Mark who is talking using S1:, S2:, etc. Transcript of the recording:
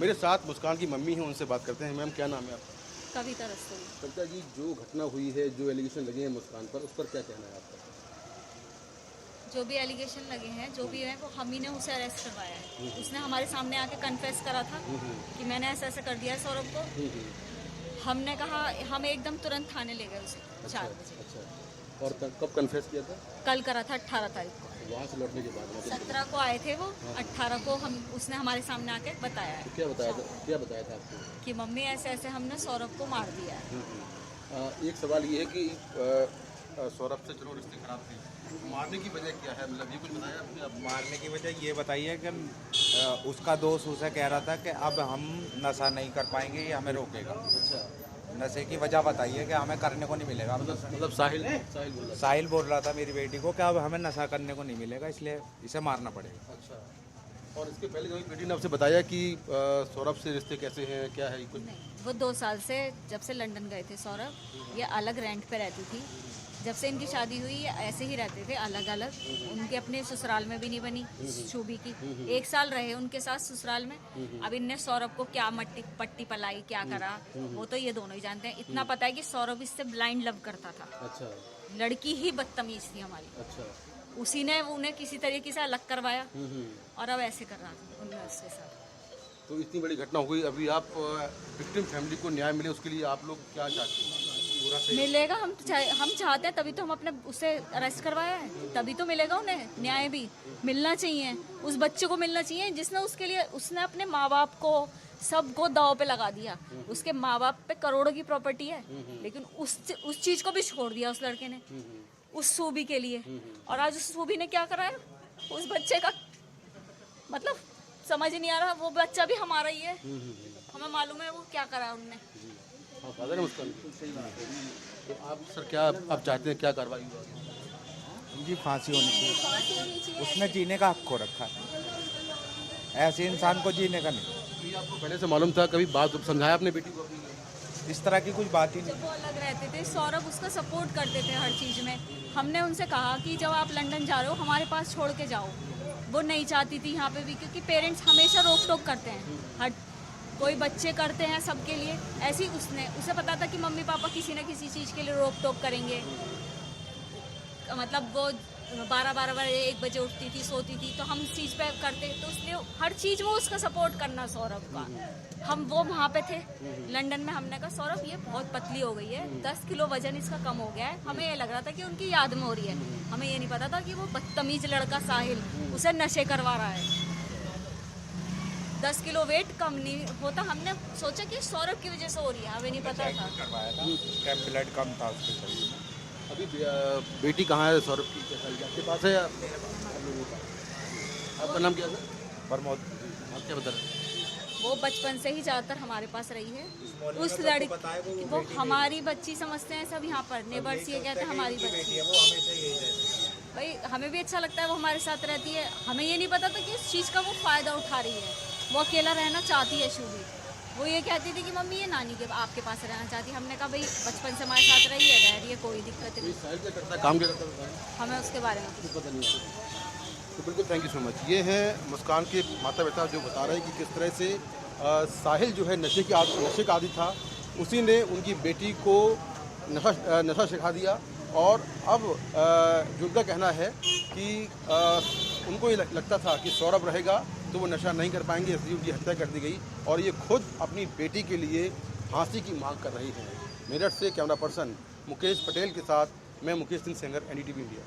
S1: मेरे साथ मुस्कान की मम्मी हैं, उनसे बात करते हैं। मैम क्या नाम है आपका?
S2: कविता रस्तोगी।
S1: कविता जी, जो घटना हुई है, जो एलिगेशन लगे हैं मुस्कान पर, उस पर क्या कहना है आपका?
S2: जो भी एलिगेशन लगे हैं, जो भी है, वो हम ही ने उसे अरेस्ट करवाया है। उसने हमारे सामने आके कन्फेस करा था कि मैंने ऐसा ऐसा कर दिया है सौरभ को। हमने कहा, हम एकदम तुरंत थाने ले गए उसे 4 बजे।
S1: अच्छा, और कब कन्फेस किया था?
S2: कल करा था 18 तारीख को।
S1: वहाँ से लौटने के बाद में
S2: 17 को आए थे वो, 18 को उसने हमारे सामने आके बताया है
S1: तो क्या बताया था आपको?
S2: कि मम्मी ऐसे ऐसे हमने सौरभ को मार दिया है।
S1: एक सवाल ये है कि सौरभ से चलो रिश्ते खराब थे, मारने की वजह क्या है? मतलब ये कुछ बताया आपने? अब
S3: मारने की वजह ये बताइए कि उसका दोस्त उसे कह रहा था कि अब हम नशा नहीं कर पाएंगे, ये हमें रोकेगा।
S1: अच्छा,
S3: नशे की वजह बताइए कि हमें करने को नहीं मिलेगा।
S1: मतलब साहिल
S3: साहिल बोल रहा था मेरी बेटी को कि अब हमें नशा करने को नहीं मिलेगा, इसलिए इसे मारना पड़ेगा।
S1: अच्छा, और इसके पहले जो बेटी ने आपसे बताया कि सौरभ से रिश्ते कैसे हैं, क्या है कुछ?
S2: नहीं, वो 2 साल से, जब से लंदन गए थे सौरभ, ये अलग रेंट पे रहती थी। जब से इनकी शादी हुई ये ऐसे ही रहते थे अलग अलग। उनके अपने ससुराल में भी नहीं बनी शोभी की। 1 साल रहे उनके साथ ससुराल में। अब इनने सौरभ को क्या पट्टी पलाई, क्या करा, वो तो ये दोनों ही जानते हैं। इतना पता है कि सौरभ इससे ब्लाइंड लव करता था।
S1: अच्छा,
S2: लड़की ही बदतमीज थी हमारी।
S1: अच्छा,
S2: उसी ने उन्हें किसी तरीके से अलग करवाया और अब ऐसे कर रहा था उनमें उसके साथ।
S1: तो इतनी बड़ी घटना हो गई, अभी आप विक्टिम फैमिली को न्याय मिले उसके लिए आप लोग क्या चाहते हैं? पूरा सही
S2: मिलेगा, हम चाहते हैं, तभी तो हम अपने उसे अरेस्ट करवाया है। तभी तो मिलेगा उन्हें न्याय भी मिलना चाहिए। उस बच्चे को मिलना चाहिए जिसने उसके लिए, उसने अपने माँ बाप को सबको दाव पे लगा दिया। उसके माँ बाप पे करोड़ों की प्रॉपर्टी है, लेकिन उस चीज को भी छोड़ दिया उस लड़के ने उस सूबी के लिए। और आज उस सूबी ने क्या कराया उस बच्चे का, मतलब समझ नहीं आ रहा। वो बच्चा भी हमारा ही है, हमें मालूम है वो क्या करा उनने।
S1: हाँ, फादर है मुस्कान। तो आप सर क्या आप चाहते हैं, क्या कार्रवाई हुआ?
S3: जी फांसी होनी चाहिए। उसने जीने का हक खो रखा है, ऐसे इंसान को जीने का नहीं।
S1: ये आपको पहले से मालूम था? कभी बात समझाया अपने बेटी को?
S3: इस तरह की कुछ बात ही नहीं।
S2: जब वो अलग रहते थे सौरभ उसका सपोर्ट करते थे हर चीज़ में। हमने उनसे कहा कि जब आप लंदन जा रहे हो हमारे पास छोड़ के जाओ। वो नहीं चाहती थी यहाँ पे भी, क्योंकि पेरेंट्स हमेशा रोक टोक करते हैं। हर कोई बच्चे करते हैं सबके लिए, ऐसे ही उसे पता था कि मम्मी पापा किसी न किसी चीज़ के लिए रोक टोक करेंगे। मतलब वो 12-12 बजे 1 बजे उठती थी, सोती थी, तो हम इस चीज़ पे करते, तो उसने हर चीज़ में उसका सपोर्ट करना सौरभ का। हम वो वहाँ पे थे लंदन में, हमने कहा सौरभ ये बहुत पतली हो गई है, 10 किलो वजन इसका कम हो गया है। हमें ये लग रहा था कि उनकी याद में हो रही है, हमें ये नहीं पता था कि वो बदतमीज लड़का साहिल उसे नशे करवा रहा है। 10 किलो वेट कम नहीं होता, हमने सोचा कि सौरभ की वजह से हो रही है, हमें नहीं पता था।
S3: करवाया था, उसका ब्लड कम था उसके शरीर में।
S1: अभी बेटी कहाँ है सौरभ की? आपके पास है या आपका नाम क्या है?
S3: प्रमोद।
S1: आप क्या बता रहे हैं?
S2: वो बचपन से ही ज़्यादातर हमारे पास रही है। उस लड़की वो हमारी बच्ची समझते हैं सब यहाँ पर, नेबर्स ये कहते हैं हमारी बच्ची है।
S3: वो हमेशा यही रहती है।
S2: भाई हमें भी अच्छा लगता है वो हमारे साथ रहती है। हमें ये नहीं पता था कि इस चीज़ का वो फ़ायदा उठा रही है। वो अकेला रहना चाहती है शुभी। वो ये कहती थी कि मम्मी ये नानी के आपके पास रहना चाहती है। हमने कहा भाई बचपन से हमारे साथ रही है, रह रही है, कोई दिक्कत नहीं।
S1: साहिल क्या करता है, काम क्या करता है?
S2: हमें उसके बारे में
S1: कुछ पता नहीं है। तो बिल्कुल थैंक यू सो मच। ये है मुस्कान के माता पिता जो बता रहे हैं कि किस तरह से साहिल जो है नशे का आदी था। उसी ने उनकी बेटी को नशा सिखा दिया और अब जो उनका कहना है कि उनको ये लगता था कि सौरभ रहेगा तो वो नशा नहीं कर पाएंगे, इसलिए उनकी हत्या कर दी गई और ये खुद अपनी बेटी के लिए फांसी की मांग कर रही हैं। मेरठ से कैमरा पर्सन मुकेश पटेल के साथ मैं मुकेश सिंह सेंगर, NDTV इंडिया।